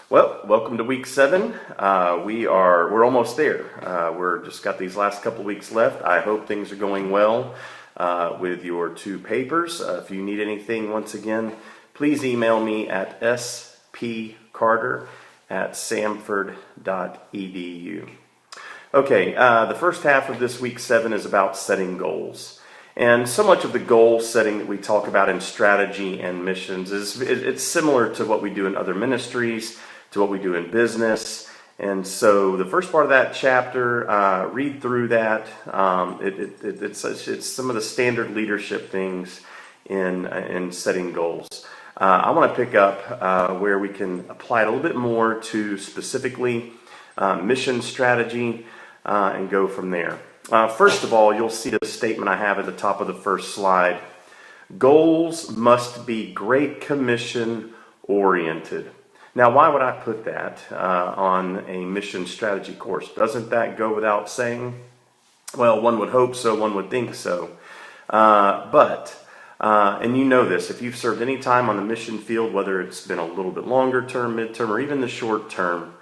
Well, welcome to week 7. We're almost there. We're just got these last couple weeks left. I hope things are going well with your 2 papers. If you need anything, once again, please email me at spcarter@samford.edu. Okay, the first half of this week 7 is about setting goals. And so much of the goal setting that we talk about in strategy and missions it's similar to what we do in other ministries, to what we do in business. And so the first part of that chapter, read through that. It's some of the standard leadership things in setting goals. I want to pick up where we can apply it a little bit more to specifically mission strategy and go from there. First of all, you'll see the statement I have at the top of the first slide. Goals must be Great Commission oriented. Now, why would I put that on a mission strategy course? Doesn't that go without saying? Well, one would hope so, one would think so. And you know this, if you've served any time on the mission field, whether it's been a little bit longer term, midterm, or even the short term,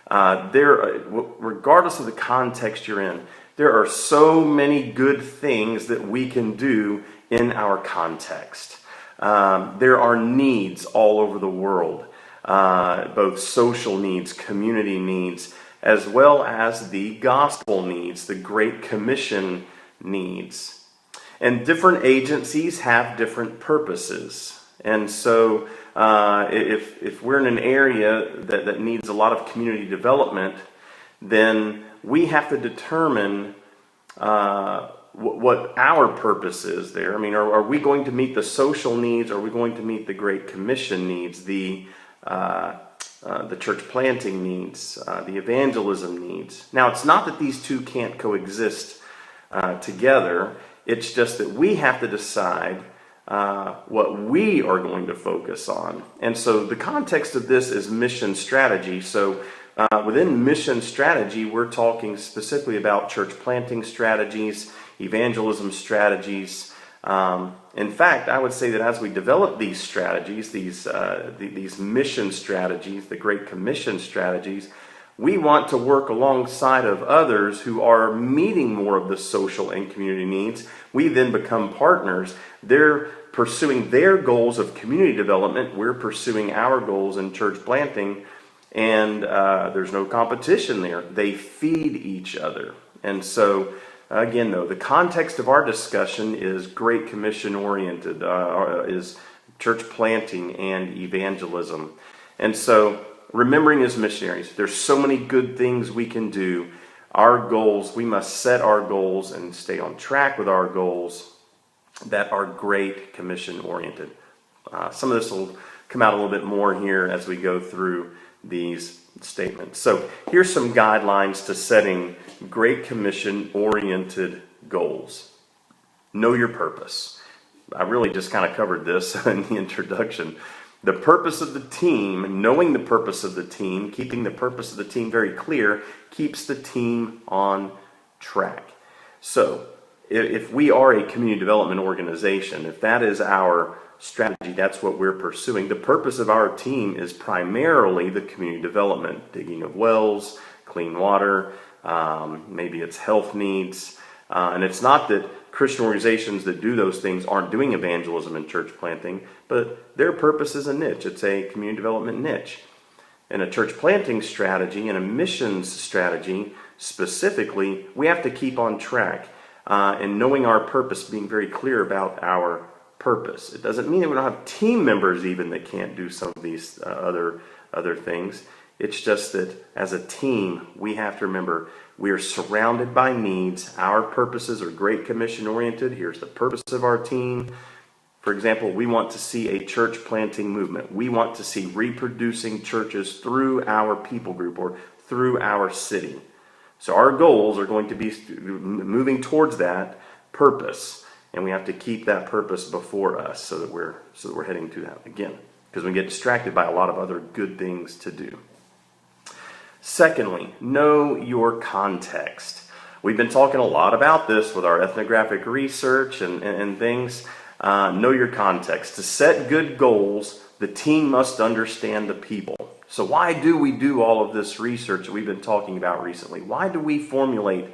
regardless of the context you're in, there are so many good things that we can do in our context. There are needs all over the world. Both social needs, community needs, as well as the gospel needs, the Great Commission needs. And different agencies have different purposes. And so if we're in an area that needs a lot of community development, then we have to determine what our purpose is there. I mean, are we going to meet the social needs? Are we going to meet the Great Commission needs, the church planting needs, the evangelism needs? Now, it's not that these two can't coexist together. It's just that we have to decide what we are going to focus on. And so the context of this is mission strategy. So within mission strategy, we're talking specifically about church planting strategies, evangelism strategies. In fact, I would say that as we develop these strategies, these mission strategies, the Great Commission strategies, we want to work alongside of others who are meeting more of the social and community needs. We then become partners. They're pursuing their goals of community development. We're pursuing our goals in church planting. And there's no competition there. They feed each other. And so, again, though, the context of our discussion is Great Commission oriented, is church planting and evangelism. And so, remembering as missionaries, there's so many good things we can do. Our goals, we must set our goals and stay on track with our goals that are Great Commission oriented. Some of this will come out a little bit more here as we go through these statements. So here's some guidelines to setting Great Commission oriented goals. Know your purpose. I really just kind of covered this in the introduction. The purpose of the team, knowing the purpose of the team, keeping the purpose of the team very clear, keeps the team on track. So if we are a community development organization, if that is our strategy, that's what we're pursuing. The purpose of our team is primarily the community development, digging of wells, clean water, maybe it's health needs. And it's not that Christian organizations that do those things aren't doing evangelism and church planting, but their purpose is a niche. It's a community development niche. And a church planting strategy and a missions strategy specifically, we have to keep on track and knowing our purpose, being very clear about our purpose. It doesn't mean that we don't have team members even that can't do some of these other things. It's just that as a team, we have to remember we are surrounded by needs. Our purposes are Great Commission oriented. Here's the purpose of our team. For example, we want to see a church planting movement. We want to see reproducing churches through our people group or through our city. So our goals are going to be moving towards that purpose. And we have to keep that purpose before us so that we're heading to that again. Because we get distracted by a lot of other good things to do. Secondly, know your context. We've been talking a lot about this with our ethnographic research and things. Know your context. To set good goals, the team must understand the people. So why do we do all of this research that we've been talking about recently? Why do we formulate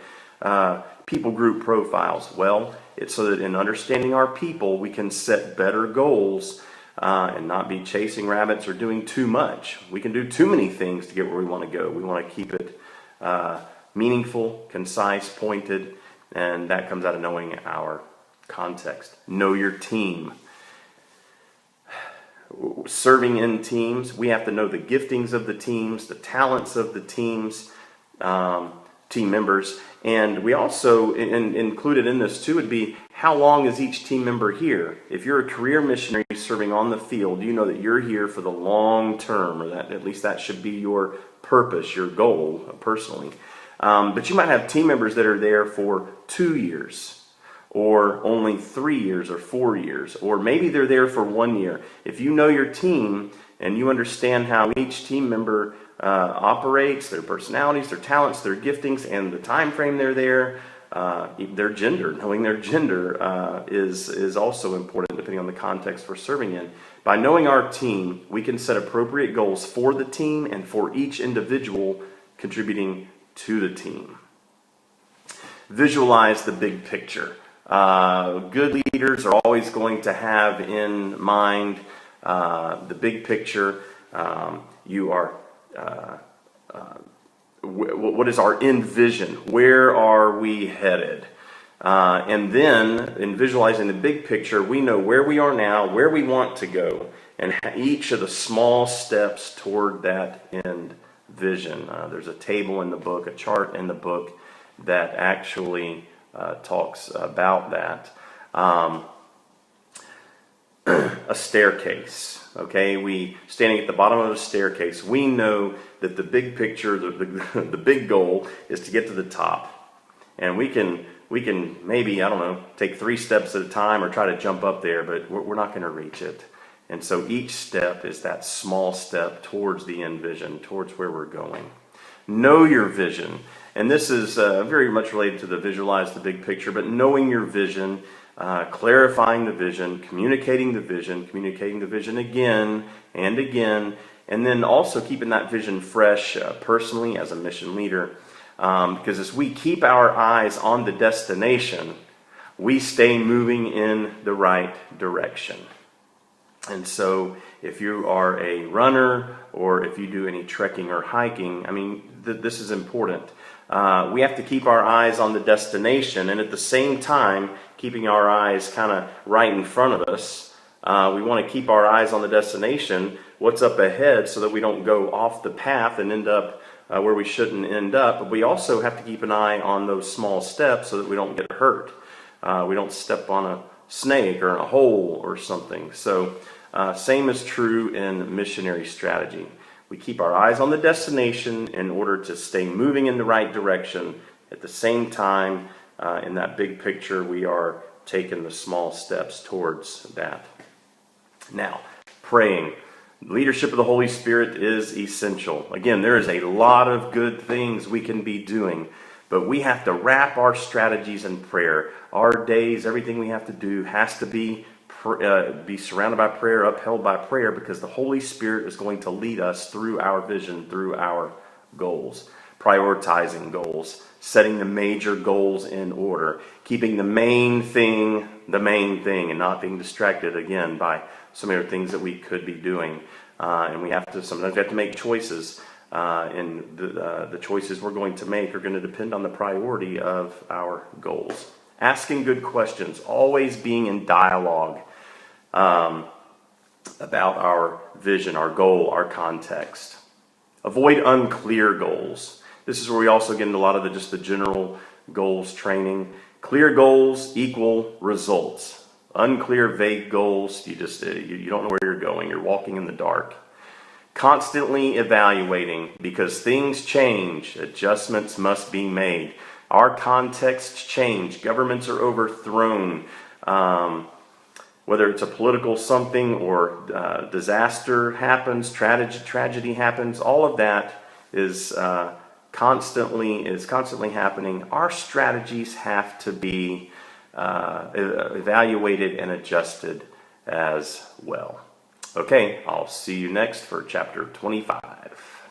people group profiles? Well, it's so that in understanding our people, we can set better goals and not be chasing rabbits or doing too much. We can do too many things to get where we want to go. We want to keep it meaningful, concise, pointed, and that comes out of knowing our context. Know your team. Serving in teams, we have to know the giftings of the teams, the talents of the teams, team members, and we also included in this too would be how long is each team member here? If you're a career missionary serving on the field, you know that you're here for the long term, or that at least that should be your purpose, your goal personally. But you might have team members that are there for 2 years, or only 3 years or 4 years, or maybe they're there for 1 year. If you know your team and you understand how each team member operates, their personalities, their talents, their giftings, and the time frame they're there, their gender, knowing their gender is also important depending on the context we're serving in. By knowing our team, we can set appropriate goals for the team and for each individual contributing to the team. Visualize the big picture. Good leaders are always going to have in mind the big picture. What is our end vision? Where are we headed? And then, in visualizing the big picture, we know where we are now, where we want to go, and each of the small steps toward that end vision. There's a table in the book, a chart in the book that actually talks about that. A staircase. Okay, we standing at the bottom of a staircase. We know that the big picture, the big goal, is to get to the top, and we can maybe, I don't know, take 3 steps at a time or try to jump up there, but we're not going to reach it. And so each step is that small step towards the end vision, towards where we're going. Know your vision. And this is very much related to the visualize the big picture, but knowing your vision, clarifying the vision, communicating the vision again and again, and then also keeping that vision fresh personally as a mission leader. Because as we keep our eyes on the destination, we stay moving in the right direction. And so if you are a runner or if you do any trekking or hiking, I mean, this is important. We have to keep our eyes on the destination, and at the same time, keeping our eyes kind of right in front of us. We want to keep our eyes on the destination, what's up ahead, so that we don't go off the path and end up where we shouldn't end up. But we also have to keep an eye on those small steps so that we don't get hurt. We don't step on a snake or in a hole or something. So same is true in missionary strategy. We keep our eyes on the destination in order to stay moving in the right direction. At the same time, in that big picture, we are taking the small steps towards that. Now, praying. Leadership of the Holy Spirit is essential. Again, there is a lot of good things we can be doing, but we have to wrap our strategies in prayer. Our days, everything we have to do has to be surrounded by prayer, upheld by prayer, because the Holy Spirit is going to lead us through our vision, through our goals. Prioritizing goals, setting the major goals in order, keeping the main thing, and not being distracted again by so many other things that we could be doing. And sometimes we have to make choices, and the choices we're going to make are going to depend on the priority of our goals. Asking good questions, always being in dialogue about our vision, our goal, our context. Avoid unclear goals. This is where we also get into a lot of the general goals training. Clear goals equal results. Unclear, vague goals, you don't know where you're going. You're walking in the dark. Constantly evaluating, because things change. Adjustments must be made. Our contexts change. Governments are overthrown. Whether it's a political something or disaster happens, tragedy happens, all of that is constantly happening. Our strategies have to be evaluated and adjusted as well. Okay, I'll see you next for chapter 25.